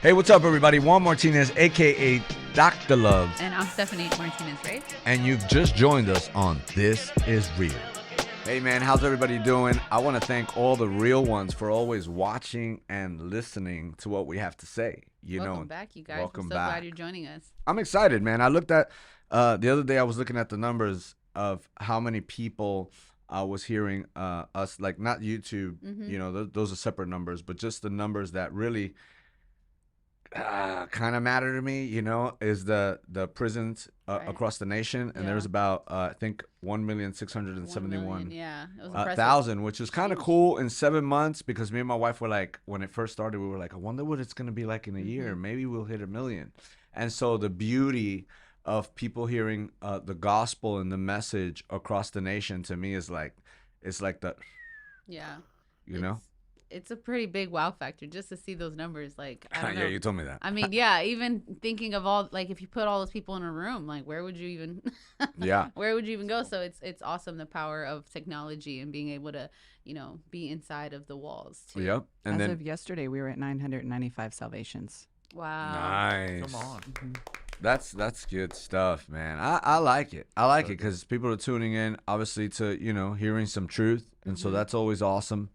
Hey, what's up, everybody? Juan Martinez, a.k.a. Dr. Love. And I'm Stephanie Martinez, right? And you've just joined us on This Is Real. Hey, man, how's everybody doing? I want to thank all the real ones for always watching and listening to what we have to say. Welcome back, you guys. Welcome I'm so back. glad you're joining us. I'm excited, man. I looked at, the other day I was looking at the numbers of how many people was hearing us, like not YouTube, those are separate numbers, but just the numbers that really kind of matter to me, is the prisons across the nation. And there's about, I think, 1,671,000, yeah, it was impressive. thousand, which is kind of cool in 7 months, because me and my wife were like, when it first started, we were like, I wonder what it's going to be like in a year. Maybe we'll hit 1 million. And so the beauty of people hearing the gospel and the message across the nation, to me, is like, it's like the, Yeah. It's a pretty big wow factor just to see those numbers. Like, I don't know. Yeah, you told me that. I mean, yeah, even thinking of all, like, if you put all those people in a room, like, where would you even where would you even go? So it's awesome, the power of technology and being able to, be inside of the walls too. Yep. And As of yesterday, we were at 995 salvations. Wow. Nice. Come on. That's good stuff, man. I like it. I like it because people are tuning in, obviously, to, hearing some truth. And so that's always awesome.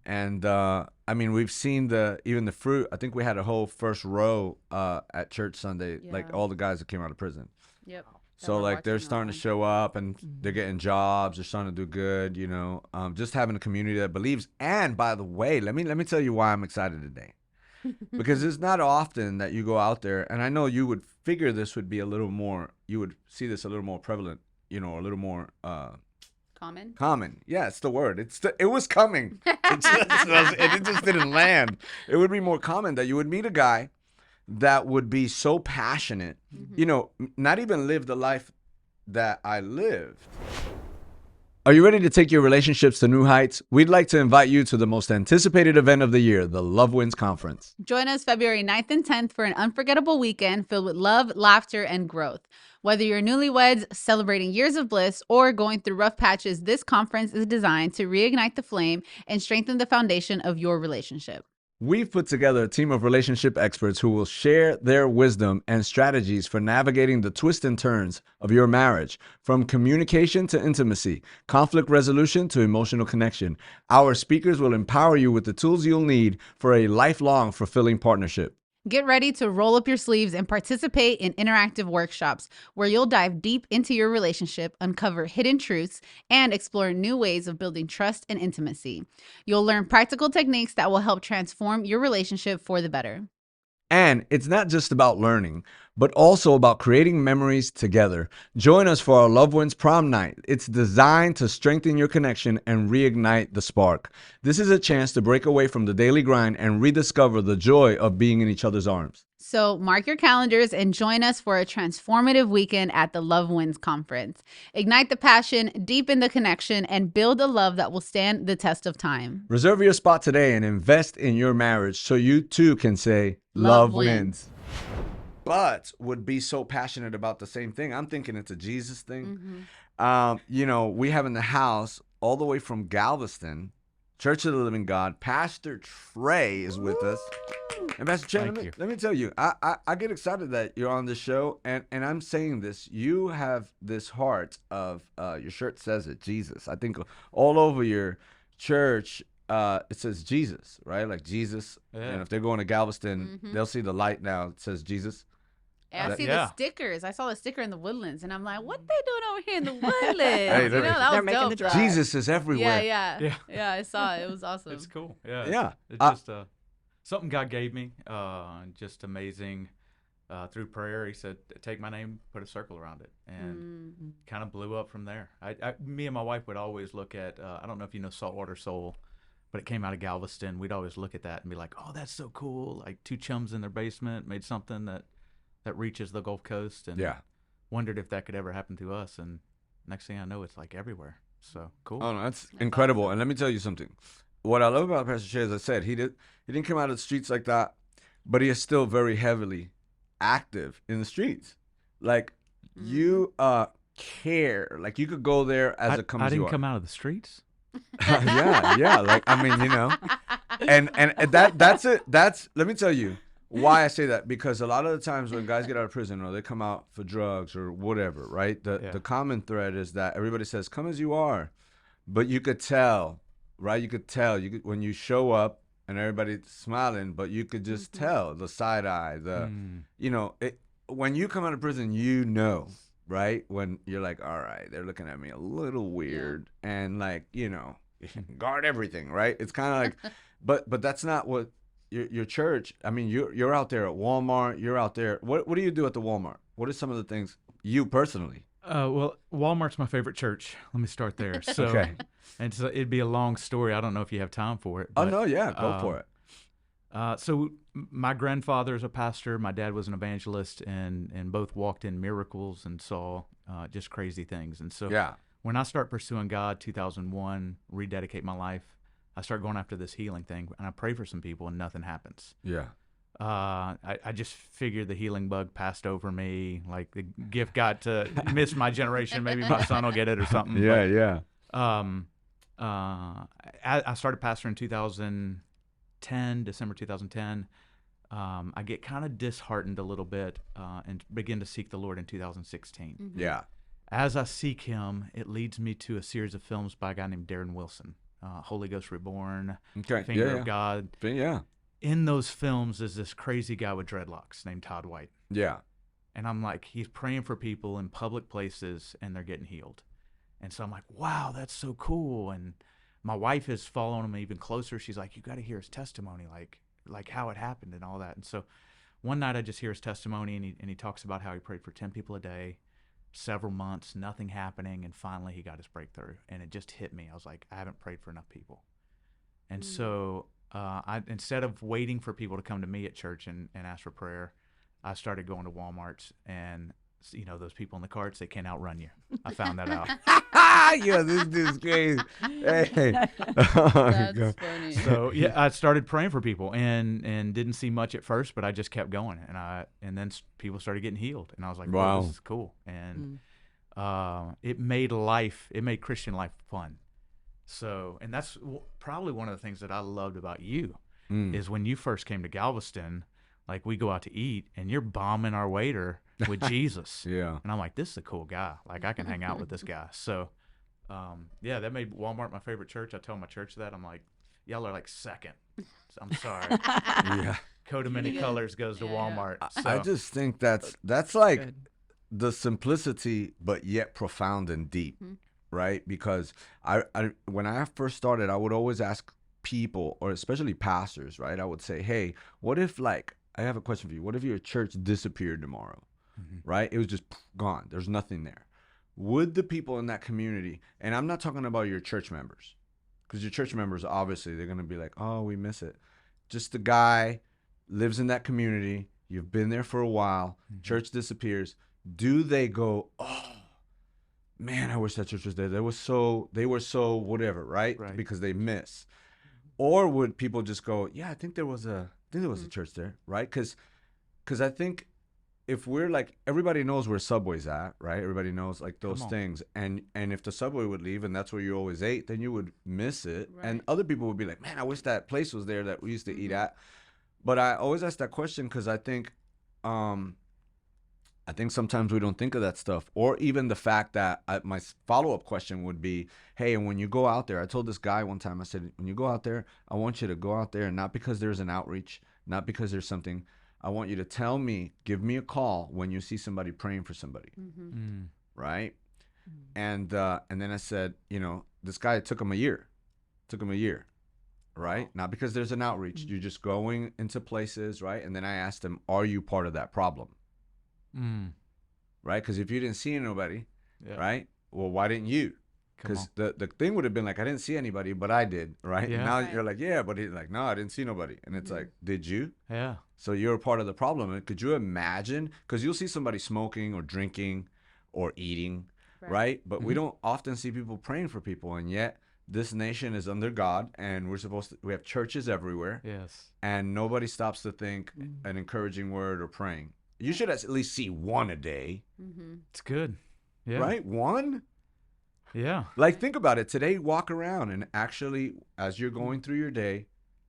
And, I mean, we've seen even the fruit. I think we had a whole first row at church Sunday, like all the guys that came out of prison. Yep. So, like, they're starting to show up and they're getting jobs. They're starting to do good, just having a community that believes. And, by the way, let me tell you why I'm excited today. Because it's not often that you go out there, and I know you would figure this would be you would see this a little more prevalent, a little more common. Yeah, it's the word. It was coming. It just didn't land. It would be more common that you would meet a guy that would be so passionate, not even live the life that I lived. Are you ready to take your relationships to new heights? We'd like to invite you to the most anticipated event of the year, the Love Wins Conference. Join us February 9th and 10th for an unforgettable weekend filled with love, laughter, and growth. Whether you're newlyweds, celebrating years of bliss, or going through rough patches, this conference is designed to reignite the flame and strengthen the foundation of your relationship. We've put together a team of relationship experts who will share their wisdom and strategies for navigating the twists and turns of your marriage, from communication to intimacy, conflict resolution to emotional connection. Our speakers will empower you with the tools you'll need for a lifelong, fulfilling partnership. Get ready to roll up your sleeves and participate in interactive workshops where you'll dive deep into your relationship, uncover hidden truths, and explore new ways of building trust and intimacy. You'll learn practical techniques that will help transform your relationship for the better. And it's not just about learning, but also about creating memories together. Join us for our Love Wins Prom Night. It's designed to strengthen your connection and reignite the spark. This is a chance to break away from the daily grind and rediscover the joy of being in each other's arms. So mark your calendars and join us for a transformative weekend at the Love Wins Conference. Ignite the passion, deepen the connection, and build a love that will stand the test of time. Reserve your spot today and invest in your marriage so you too can say, Love wins. But would be so passionate about the same thing. I'm thinking it's a Jesus thing. We have in the house all the way from Galveston, Church of the Living God. Pastor Trey is with us. And Pastor Trey, let me tell you, I get excited that you're on this show, and I'm saying this. You have this heart of, your shirt says it, Jesus. I think all over your church, it says Jesus, right? Like Jesus. Yeah. And if they're going to Galveston, they'll see the light now. It says Jesus. And I see the stickers. I saw the sticker in the Woodlands, and I'm like, what they doing over here in the Woodlands? That was making the drive. Jesus is everywhere. Yeah, I saw it. It was awesome. It's cool. Yeah. Yeah. It's just something God gave me. Just amazing. Through prayer, he said, take my name, put a circle around it, and kind of blew up from there. Me and my wife would always look at, I don't know if you know Saltwater Soul, but it came out of Galveston. We'd always look at that and be like, oh, that's so cool. Like two chums in their basement made something that reaches the Gulf Coast, and wondered if that could ever happen to us. And next thing I know, it's like everywhere. So cool. Oh, no, that's incredible. Awesome. And let me tell you something. What I love about Pastor Trey, as I said, he didn't come out of the streets like that, but he is still very heavily active in the streets. Like you care. Like you could go there as it comes. I didn't come out of the streets. yeah. Like I mean, and that's it. That's let me tell you. Why I say that? Because a lot of the times when guys get out of prison or they come out for drugs or whatever, right? Yeah. The common thread is that everybody says, "Come as you are," but you could tell, right? You could tell when you show up and everybody's smiling, but you could just tell the side eye, you know, when you come out of prison, you know, right? When you're like, all right, they're looking at me a little weird, and like, you know, guard everything, right? It's kind of like, but that's not what your church. I mean, you're out there at Walmart. You're out there. What do you do at the Walmart? What are some of the things you personally? Well, Walmart's my favorite church. Let me start there. So, Okay. And so it'd be a long story. I don't know if you have time for it. Oh but, no, yeah, go for it. So my grandfather is a pastor. My dad was an evangelist, and both walked in miracles and saw just crazy things. And so Yeah. when I start pursuing God, 2001, rededicate my life, I start going after this healing thing, and I pray for some people, and nothing happens. Yeah. I just figured the healing bug passed over me. Like the gift got to miss my generation. Maybe my son will get it or something. Yeah. I started pastoring in 2010, December 2010. I get kind of disheartened a little bit and begin to seek the Lord in 2016. Yeah. As I seek Him, it leads me to a series of films by a guy named Darren Wilson, Holy Ghost Reborn, Okay. Finger yeah. of God. Yeah. In those films is this crazy guy with dreadlocks named Todd White. Yeah. And I'm like, he's praying for people in public places and they're getting healed. And so I'm like, wow, that's so cool. And my wife is following him even closer. She's like, you got to hear his testimony, like how it happened and all that. And so one night I just hear his testimony, and he talks about how he prayed for 10 people a day, several months, nothing happening. And finally he got his breakthrough, and it just hit me. I was like, I haven't prayed for enough people. And so I, instead of waiting for people to come to me at church and ask for prayer, I started going to Walmart's, and you know, those people in the carts, they can't outrun you. I found that out. Yeah, this dude's crazy. Hey. Oh, That's God. funny. So yeah, I started praying for people, and didn't see much at first, but I just kept going, and then people started getting healed, and I was like, wow, Wow. this is cool. And it made Christian life fun. So, and that's probably one of the things that I loved about you is when you first came to Galveston, like we go out to eat and you're bombing our waiter with Jesus. Yeah. And I'm like, this is a cool guy. Like I can hang out with this guy. So, yeah, that made Walmart my favorite church. I tell my church that. I'm like, y'all are like second. So I'm sorry. Yeah. Coat of many colors goes to Walmart. So, I just think that's like Good. the simplicity, but yet profound and deep, right? Because I when I first started, I would always ask people, or especially pastors, right? I would say, hey, what if, like, I have a question for you. What if your church disappeared tomorrow, right? It was just gone. There's nothing there. Would the people in that community, and I'm not talking about your church members, because your church members, obviously, they're going to be like, oh, we miss it. Just the guy lives in that community. You've been there for a while. Church disappears. Do they go, oh, man, I wish that church was there. They were so whatever, right? Right. Because they miss. Or would people just go, yeah, I think there was a church there, right? Because I think if we're like, everybody knows where Subway's at, right? Everybody knows like those Come on. things. And if the Subway would leave and that's where you always ate, then you would miss it. And Right. other people would be like, man, I wish that place was there that we used to eat at. But I always ask that question because I think sometimes we don't think of that stuff, or even the fact that my follow-up question would be, hey, and when you go out there, I told this guy one time, I said, when you go out there, I want you to go out there, and not because there's an outreach, not because there's something, I want you to tell me, give me a call when you see somebody praying for somebody, right? And then I said, you know, this guy, it took him a year, right? Not because there's an outreach, you're just going into places, right? And then I asked him, are you part of that problem? Right? Because if you didn't see nobody, Yeah. right? Well, why didn't you? Come Because the thing would have been like, I didn't see anybody, but I did, right? Yeah. Now Right. you're like, yeah, but he's like, no, I didn't see nobody. And it's like, did you? Yeah. So you're a part of the problem. And could you imagine? Because you'll see somebody smoking or drinking or eating, right? But we don't often see people praying for people. And yet this nation is under God, and we have churches everywhere, Yes. and nobody stops to think an encouraging word or praying. You should at least see one a day, It's good. Yeah. right? One? Yeah. Like, think about it. Today, walk around and actually, as you're going through your day,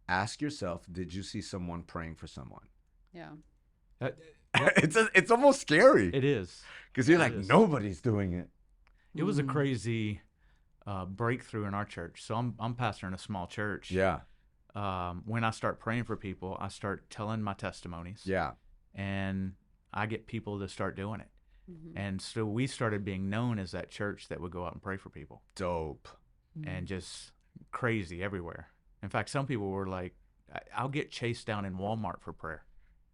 ask yourself, did you see someone praying for someone? Yeah. Uh, It's almost scary it is. because you're it like, is. nobody's doing it. It was a Mm. crazy breakthrough in our church. So I'm pastoring a small church. Yeah. When I start praying for people, I start telling my testimonies. Yeah. And I get people to start doing it. Mm-hmm. And so we started being known as that church that would go out and pray for people, Dope. and just crazy everywhere. In fact, some people were like, I'll get chased down in Walmart for prayer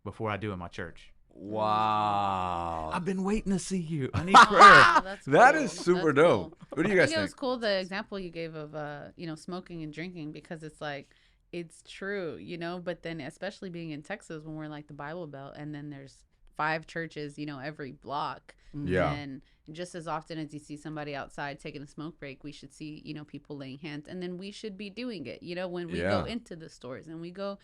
before I do in my church. Wow. I've been waiting to see you. I need Wow, prayer. that's That cool. is super That's dope. cool. What do you I guys think it think? was cool the example you gave of smoking and drinking, because it's like it's true, but then especially being in Texas when we're like the Bible Belt, and then there's 5 churches, every block. Yeah. And just as often as you see somebody outside taking a smoke break, we should see, people laying hands, and then we should be doing it, when we go Yeah. into the stores and we go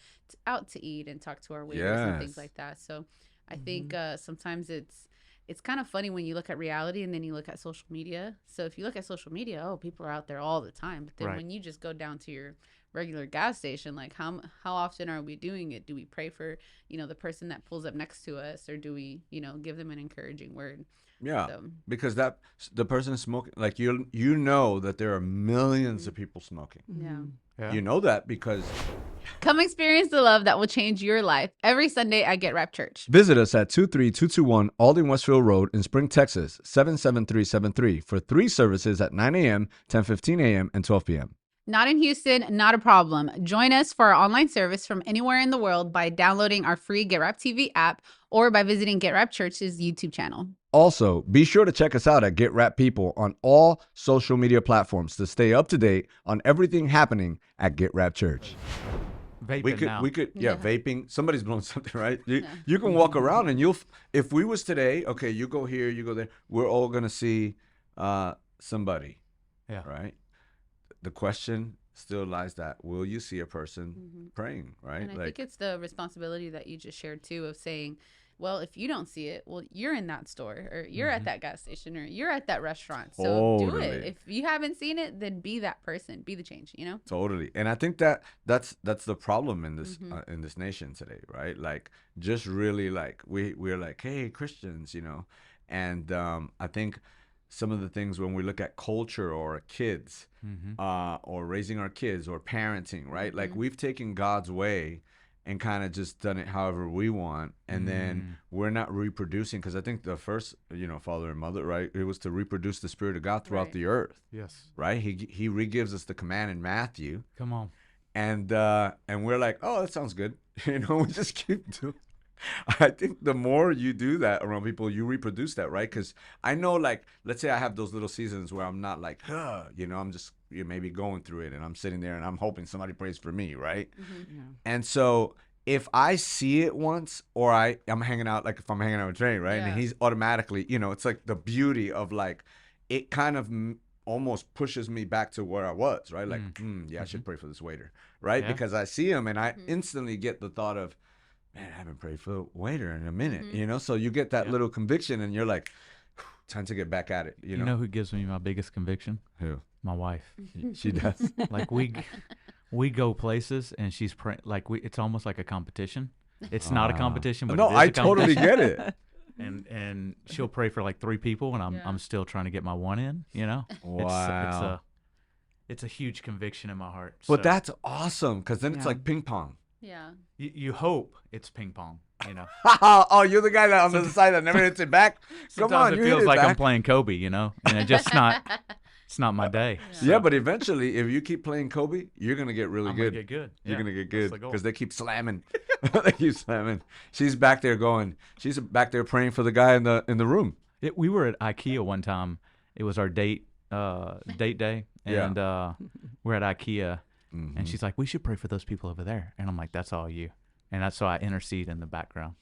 out to eat and talk to our waiters and Yes. things like that. So I think sometimes it's kind of funny when you look at reality and then you look at social media. So if you look at social media, people are out there all the time. But then Right. when you just go down to your regular gas station, like how often are we doing it? Do we pray for, the person that pulls up next to us, or do we, give them an encouraging word? Yeah. So, Because the person is smoking, like you know that there are millions of people smoking. yeah. Yeah. You know that because Come experience the love that will change your life every Sunday at Get Rap Church. visit us at 23221 Alding Westfield Road in Spring, Texas, 77373 for 3 services at 9 a.m., 10:15 a.m., and 12 p.m. Not in Houston, not a problem. Join us for our online service from anywhere in the world by downloading our free Get Rap TV app or by visiting Get Rap Church's YouTube channel. Also, be sure to check us out at Get Rap People on all social media platforms to stay up to date on everything happening at Get Rap Church. Vaping now. Yeah. Vaping. Somebody's blowing something, right? You, Yeah. you can walk around and if we was today, okay, you go here, you go there, we're all going to see somebody, Yeah. right? The question still lies that, will you see a person praying, right? And I think it's the responsibility that you just shared too, of saying, well, if you don't see it, well, you're in that store, or you're at that gas station, or you're at that restaurant. So do Totally. it. If you haven't seen it, then be that person, be the change, Totally. And I think that's the problem in this nation today, right? Like just really like we're like, hey, Christians, and I think some of the things when we look at culture or kids, or raising our kids or parenting, right? Like we've taken God's way and kind of just done it however we want, and then we're not reproducing, because I think the first, father and mother, right, it was to reproduce the Spirit of God throughout Right. the earth, Yes. right? He re-gives us the command in Matthew, Come on. and we're like, oh, that sounds good, we just keep doing. I think the more you do that around people, you reproduce that, right? Because I know, like, let's say I have those little seasons where I'm not like, I'm just maybe going through it, and I'm sitting there and I'm hoping somebody prays for me, right? Yeah. And so if I see it once, or I'm hanging out, like if I'm hanging out with Trey, right? Yeah. And he's automatically, it's like the beauty of like, it kind of almost pushes me back to where I was, right? Like, I should pray for this waiter, right? Yeah. Because I see him and I instantly get the thought of, man, I haven't prayed for a waiter in a minute, So you get that Yeah. little conviction and you're like, time to get back at it, You know who gives me my biggest conviction? Who? My wife. She does. Like we go places and she's praying. Like it's almost like a competition. It's not a competition, but No, it is I a totally competition. get it. And she'll pray for like 3 people, and Yeah. I'm still trying to get my one in. Wow. It's a huge conviction in my heart. But So that's awesome, because then it's Yeah. like ping pong. Yeah. you hope it's ping pong. Oh, you're the guy that on the other side that never hits it back. Come Sometimes on, it you hit feels it like I'm back. playing Kobe. And just not. It's not my day. Yeah, but eventually, if you keep playing Kobe, you're gonna get really I'm good. gonna get good. You're Yeah, gonna get that's good the goal. because they keep slamming. They keep slamming. She's back there going. She's back there praying for the guy in the room. We were at IKEA one time. It was our date day, Yeah. and we're at IKEA, Mhm. and she's like, "We should pray for those people over there." And I'm like, "That's all you." And that's so I intercede in the background.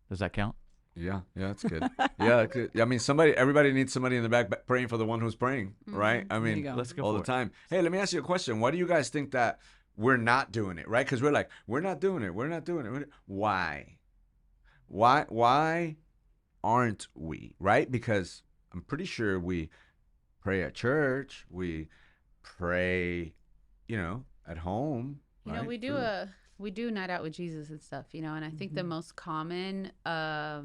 Does that count? Yeah, that's good. Yeah, I mean, everybody needs somebody in the back praying for the one who's praying, right? I There you mean, go. Let's go all for the it. time. Hey, let me ask you a question. Why do you guys think that we're not doing it, right? Because we're like, we're not doing it. We're not doing it. Why? Why aren't we, right? Because I'm pretty sure we pray at church. We pray, at home. You know, right? we do Through- we do night out with Jesus and stuff, you know, and I think the most common, I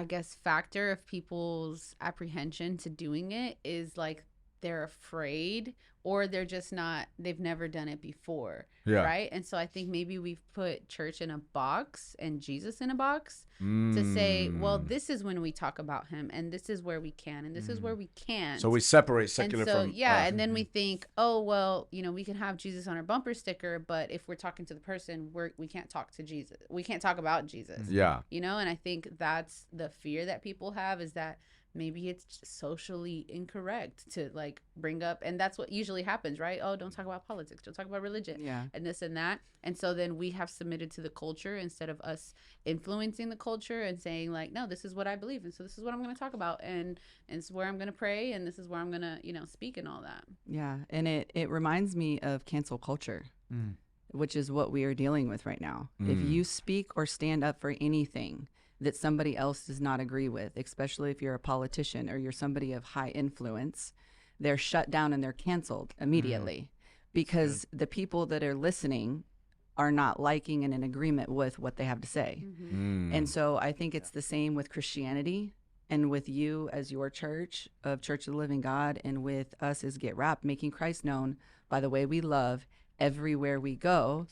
guess, factor of people's apprehension to doing it is like they're afraid or they're just not, they've never done it before. Yeah. Right. And so I think maybe we've put church in a box and Jesus in a box to say, well, this is when we talk about him and this is where we can and this is where we can't. So we separate secular and so, from yeah, and then we think, oh, well, you know, we can have Jesus on our bumper sticker, but if we're talking to the person, we can't talk to Jesus. We can't talk about Jesus. Yeah. You know, and I think that's the fear that people have, is that maybe it's socially incorrect to like bring up, and that's what usually happens, right? Oh, don't talk about politics, don't talk about religion, Yeah. and this and that. And so then we have submitted to the culture instead of us influencing the culture and saying like, no, this is what I believe, and so this is what I'm going to talk about, and this is where I'm going to pray, and this is where I'm going to, you know, speak and all that. Yeah. And it reminds me of cancel culture, which is what we are dealing with right now. If you speak or stand up for anything that somebody else does not agree with, especially if you're a politician or you're somebody of high influence, they're shut down and they're canceled immediately because the people that are listening are not liking and in agreement with what they have to say. And so I think it's the same with Christianity and with you as your church of Church of the Living God, and with us as Get Rap, making Christ known by the way we love everywhere we go,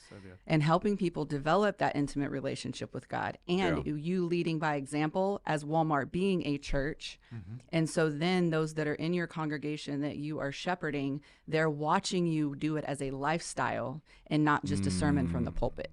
and helping people develop that intimate relationship with God, and you leading by example as Walmart being a church. And so then those that are in your congregation that you are shepherding, they're watching you do it as a lifestyle and not just a sermon from the pulpit.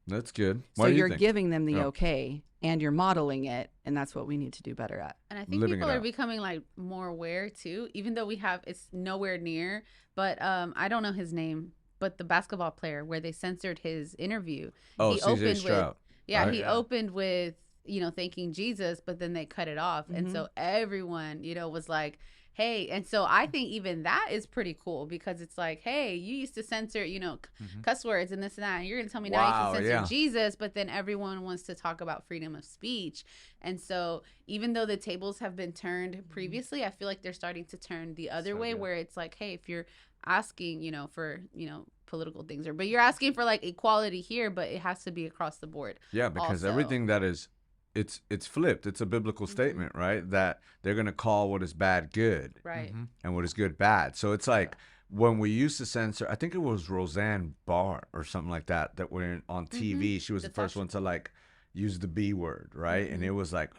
That's good. So What do you you're think? giving them the okay, and you're modeling it, and that's what we need to do better at. And I think Living people it are out. becoming like more aware too, even though it's nowhere near, but I don't know his name, but the basketball player where they censored his interview. Oh, he CJ opened Stroud. with, yeah, right? he opened with, you know, thanking Jesus, but then they cut it off. And so everyone, you know, was like, hey, and so I think even that is pretty cool, because it's like, hey, you used to censor, you know, cuss words and this and that, and you're going to tell me now Wow, you can censor yeah. Jesus, but then everyone wants to talk about freedom of speech. And so even though the tables have been turned previously, I feel like they're starting to turn the other way, where it's like, hey, if you're asking, you know, for, you know, political things, but you're asking for like equality here, but it has to be across the board. Yeah, because also. everything that is, it's flipped. It's a biblical statement, right? That they're going to call what is bad good, Right. and what is good bad. So it's like when we used to censor, I think it was Roseanne Barr or something like that, that were on TV. She was the first one to like use the B word, right? And it was like,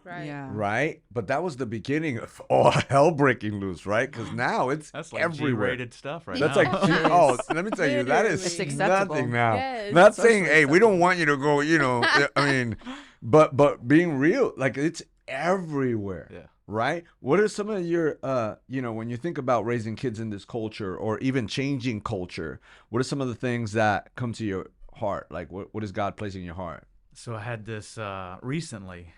Right. Yeah. right? But that was the beginning of all hell breaking loose, right? Because now it's That's like everywhere. G-rated stuff right That's now. like, oh, let me tell you, that is It's acceptable. nothing now. Yes. Not saying, Socially hey, we don't want you to go, you know, I mean, but being real, like it's everywhere. Yeah. Right? What are some of your, you know, when you think about raising kids in this culture or even changing culture, what are some of the things that come to your heart? Like, what is God placing in your heart? So I had this recently,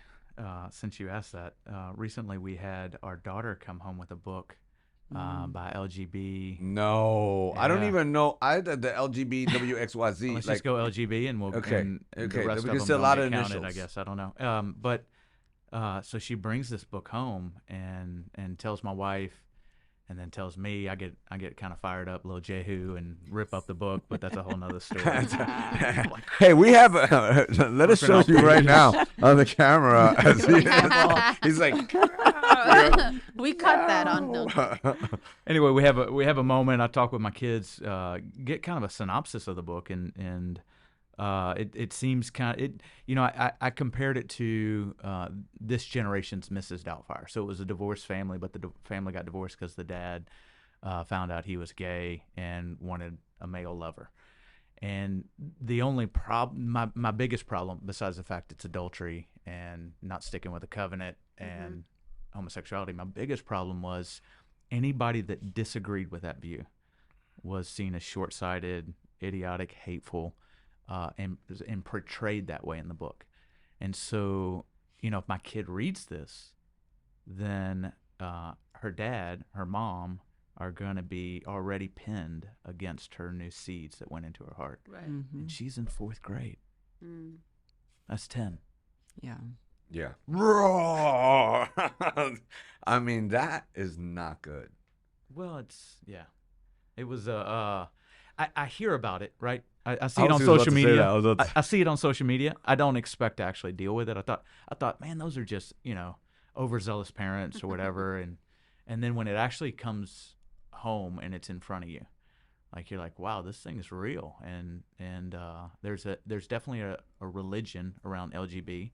since you asked that, recently we had our daughter come home with a book by LGB. No, I don't Yeah. even know. I the LGBWXYZ. Let's like, just go LGB and we'll Okay, and the okay, rest we of can them say a don't lot get of counted, I initials. guess, I don't know. But so she brings this book home and tells my wife, and then tells me. I get kind of fired up, little Jehu, and rip up the book, but that's a whole nother story. Hey, we have. Let us show Working you on right now on the camera. As he's like, We cut that on no. Anyway, we have a moment. I talk with my kids, get kind of a synopsis of the book, and it seems kind of I compared it to this generation's Mrs. Doubtfire. So it was a divorced family, but the family got divorced because the dad found out he was gay and wanted a male lover. And the only problem, my biggest problem, besides the fact it's adultery and not sticking with the covenant and homosexuality, my biggest problem was anybody that disagreed with that view was seen as short-sighted, idiotic, hateful, and portrayed that way in the book. And so, if my kid reads this, then her dad, her mom, are going to be already pinned against her new seeds that went into her heart. Right. And she's in 4th grade. That's 10. Yeah. yeah, raw. I mean, that is not good. Well, it was I hear about it, right? I see it on was about social to say media. that. I was about to- I see it on social media. I don't expect to actually deal with it. I thought, man, those are just overzealous parents or whatever. And then when it actually comes home and it's in front of you, like you're like, wow, this thing is real. And there's definitely a religion around LGBTQ.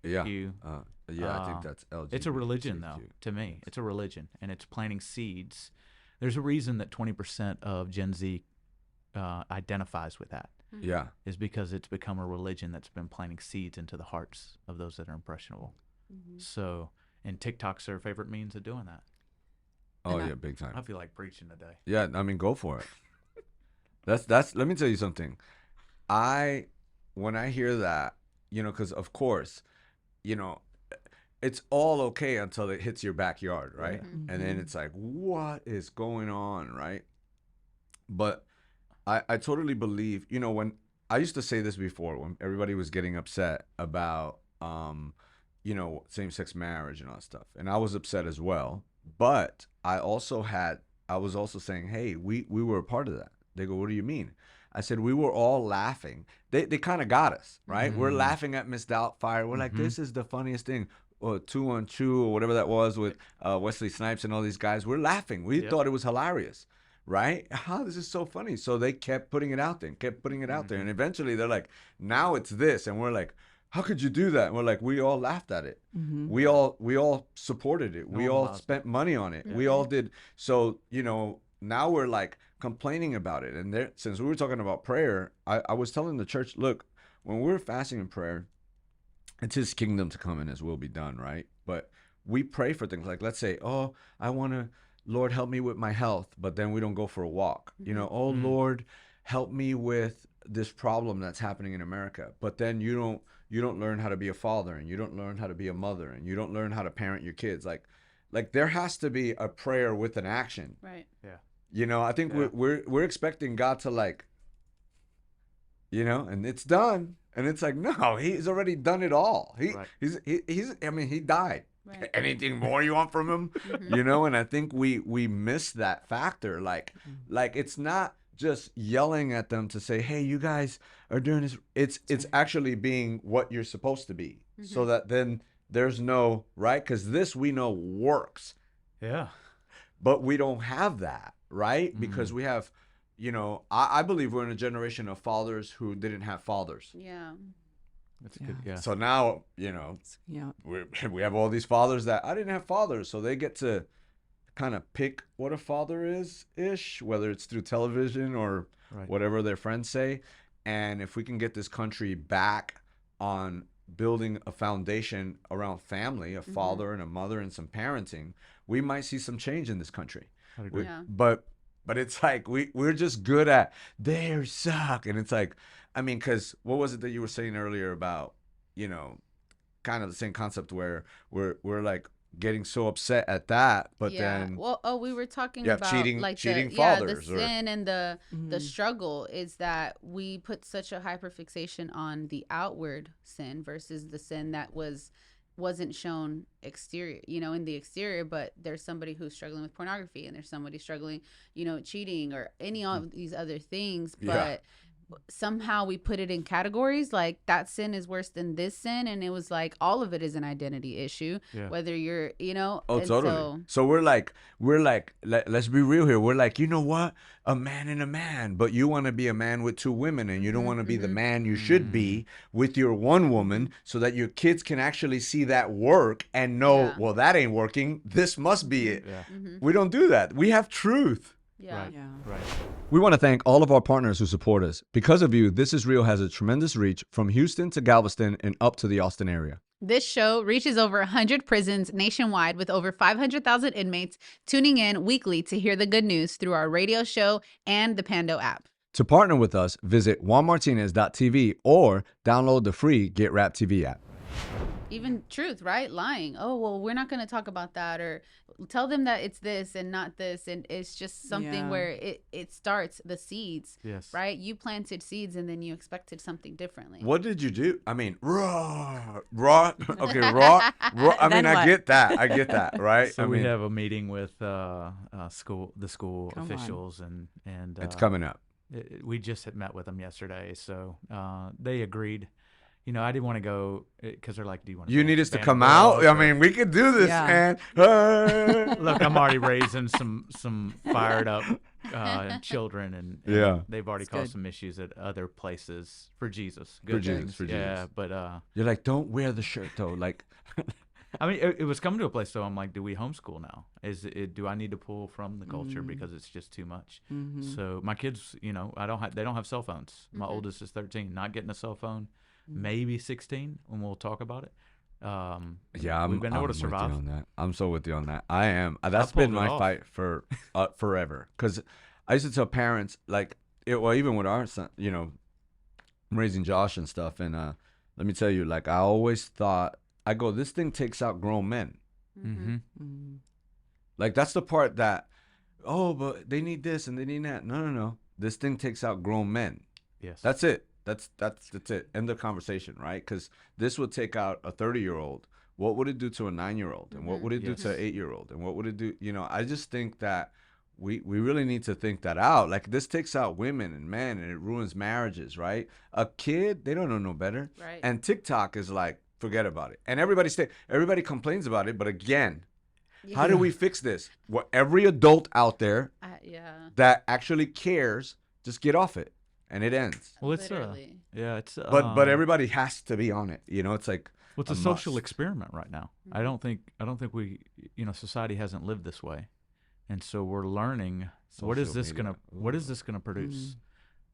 Yeah. I think that's LGBT. It's a religion, though, to me. It's a religion, and it's planting seeds. There's a reason that 20% of Gen Z identifies with that, Yeah. is because it's become a religion that's been planting seeds into the hearts of those that are impressionable. So, and TikTok's their favorite means of doing that. Oh, And yeah, big time. I feel like preaching today. Yeah, I mean, go for it. That's. Let me tell you something. When I hear that, because of course, it's all okay until it hits your backyard, right? And then it's like, what is going on, right? But I totally believe, when I used to say this before, when everybody was getting upset about, same-sex marriage and all that stuff, and I was upset as well. But I was also saying, hey, we were a part of that. They go, what do you mean? I said, we were all laughing. They kind of got us, right? We're laughing at Miss Doubtfire. We're like, this is the funniest thing. Or 2 on 2 or whatever that was with Wesley Snipes and all these guys. We're laughing. We thought it was hilarious, right? How this is so funny. So they kept putting it out there and kept putting it out there. And eventually they're like, now it's this. And we're like, how could you do that? And we're like, we all laughed at it. We all supported it. We all spent money on it. We all did. So, now we're like complaining about it. And since we were talking about prayer, I was telling the church, look, when we're fasting and prayer, it's his kingdom to come and his will be done, right? But we pray for things like, let's say, oh, I want to, Lord, help me with my health. But then we don't go for a walk. Oh, Lord, help me with this problem that's happening in America. But then you don't learn how to be a father, and you don't learn how to be a mother, and you don't learn how to parent your kids. Like there has to be a prayer with an action. Right. Yeah. I think we're expecting God to and it's done. And it's like, no, he's already done it all. He died. Right. Anything more you want from him? And I think we miss that factor. Like it's not just yelling at them to say, hey, you guys are doing this. It's actually being what you're supposed to be. So that then there's no, right? Because this we know works. Yeah. But we don't have that, right? Because we have, I believe we're in a generation of fathers who didn't have fathers. Yeah. That's good. Yeah. So now, Yeah. we have all these fathers that I didn't have fathers. So they get to kind of pick what a father is-ish, whether it's through television or whatever their friends say. And if we can get this country back on building a foundation around family, a father and a mother and some parenting, we might see some change in this country. Yeah. But it's like we're just good at they suck, and it's like, I mean, because what was it that you were saying earlier about, kind of the same concept where we're like getting so upset at that, but then we were talking you have about cheating the fathers, sin and the struggle is that we put such a hyperfixation on the outward sin versus the sin that wasn't shown exterior, in the exterior, but there's somebody who's struggling with pornography and there's somebody struggling, cheating or any of these other things, but somehow we put it in categories like that sin is worse than this sin, and it was like all of it is an identity issue, whether you're oh, totally. So we're like let's be real here, we're like, what, a man and a man, but you want to be a man with 2 women, and you don't want to be the man you should be with your 1 woman, so that your kids can actually see that work and know, well, that ain't working, this must be it. We don't do that. We have truth. Yeah. Right. We want to thank all of our partners who support us. Because of you, This Is Real has a tremendous reach from Houston to Galveston and up to the Austin area. This show reaches over 100 prisons nationwide with over 500,000 inmates tuning in weekly to hear the good news through our radio show and the Pando app. To partner with us, visit juanmartinez.tv or download the free Get Rap TV app. Even truth, right? Lying. Oh, well, we're not going to talk about that, or tell them that it's this and not this. And it's just something where it starts the seeds, right? You planted seeds and then you expected something differently. What did you do? I mean, raw. Okay, raw. I mean, I get that, right? So I we mean, have a meeting with the school officials, and it's coming up. we just had met with them yesterday, so they agreed. You know, I didn't want to go because they're like, "Do you want?" You need us to come out? I mean, we could do this, Yeah. man. Look, I'm already raising some fired up children, and Yeah. they've already That's caused good. some issues at other places for Jesus. For Good Jesus, things. for Yeah, Jesus. but You're like, don't wear the shirt though. Like, I mean, it was coming to a place though. I'm like, do we homeschool now? Do I need to pull from the culture because it's just too much? Mm-hmm. So my kids, you know, they don't have cell phones. My oldest is 13, not getting a cell phone. Maybe 16, and we'll talk about it. yeah, we've been able to with you survive. on that. I'm so with you on that. I am. That's pulled been it my off. fight for forever. Because I used to tell parents, like, well, even with our son, you know, I'm raising Josh and stuff. And let me tell you, like, I always thought, I go, this thing takes out grown men. Mm-hmm. Mm-hmm. Like, that's the part that, oh, but they need this and they need that. No. This thing takes out grown men. Yes. That's it. That's it. End of conversation, right? Because this would take out a 30-year-old. What would it do to a 9-year-old? And what would it do to an 8-year-old? And what would it do? You know, I just think that we really need to think that out. Like, this takes out women and men, and it ruins marriages, right? A kid, they don't know no better. Right. And TikTok is like, forget about it. And everybody complains about it. But again, how do we fix this? Well, every adult out there Yeah. that actually cares, just get off it. And it ends. Well, it's Literally. it's But everybody has to be on it. You know, it's like, well, it's a a social must. experiment right now. I don't think we, you know, society hasn't lived this way, and so we're learning what is Social this media. gonna produce?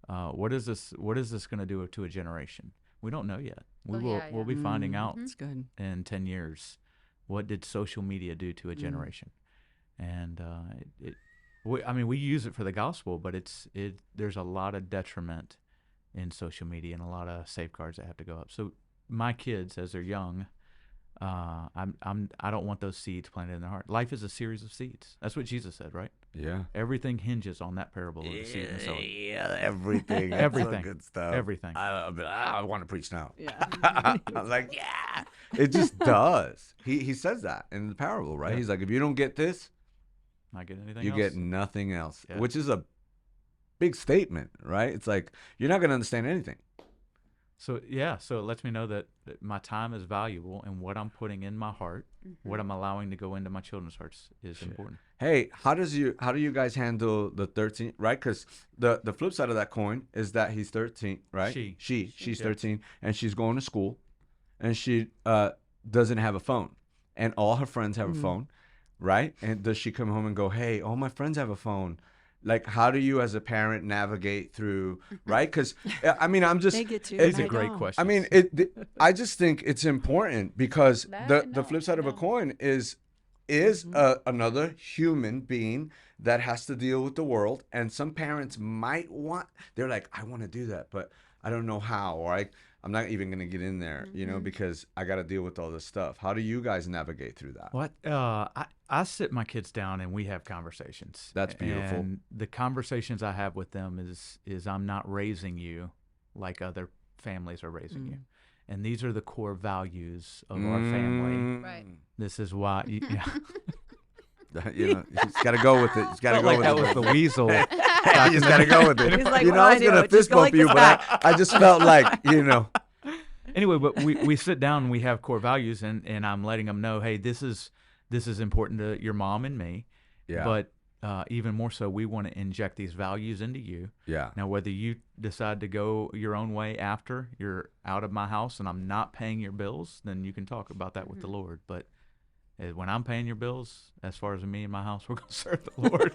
What is this gonna do to a generation? We don't know yet. We'll be finding out That's good. in 10 years. What did social media do to a generation? And we use it for the gospel, but there's a lot of detriment in social media and a lot of safeguards that have to go up. So my kids, as they're young, I don't want those seeds planted in their heart. Life is a series of seeds. That's what Jesus said, right? yeah. Everything hinges on that parable of the seed and the sower. Yeah, everything. That's Everything. good stuff. Everything. I want to preach now. Yeah. I'm like, yeah. It just does. He says that in the parable, right? Yeah. He's like, if you don't get this, Not getting anything you else. get nothing else, Yeah. which is a big statement, right? It's like, you're not going to understand anything. So it lets me know that my time is valuable, and what I'm putting in my heart, what I'm allowing to go into my children's hearts is important. Hey, how do you guys handle the 13, right? Because the flip side of that coin is that he's 13, right? She's Yeah. 13, and she's going to school, and she doesn't have a phone, and all her friends have a phone, right? And does she come home and go, hey, all my friends have a phone? Like, how do you as a parent navigate through, right? Because, I mean, I'm just, They get to. it's and It's a I great don't. question. I mean, I just think it's important because the flip side of a no. coin is another human being that has to deal with the world. And some parents they're like, I want to do that, but I don't know how, or I'm not even going to get in there, you know, because I got to deal with all this stuff. How do you guys navigate through that? What? I sit my kids down and we have conversations. That's beautiful. And the conversations I have with them is I'm not raising you like other families are raising you. And these are the core values of our family. Right. This is why. Yeah. You know, he's got to go with it. He's got to Felt go like with that it. was the weasel. You just got to go with it. He's like, you know, well, I I was knew going to it. Just fist go bump like you, this but I just felt like, you know. Anyway, but we sit down and we have core values, and I'm letting them know, hey, this is important to your mom and me. Yeah. But even more so, we want to inject these values into you. Yeah. Now, whether you decide to go your own way after you're out of my house and I'm not paying your bills, then you can talk about that with the Lord. But when I'm paying your bills, as far as me and my house, we're going to serve the Lord.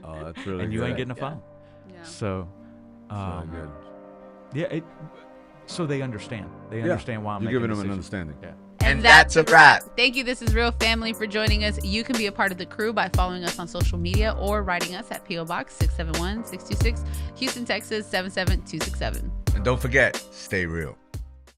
Oh, that's really and you good. ain't getting a phone. Yeah. So, Really good. yeah, so they understand. They understand why I'm You're making giving them an decisions. understanding. Yeah. And that's a wrap. Thank you. This is Real Family for joining us. You can be a part of the crew by following us on social media or writing us at P.O. Box 671-626, Houston, Texas 77267. And don't forget, stay real.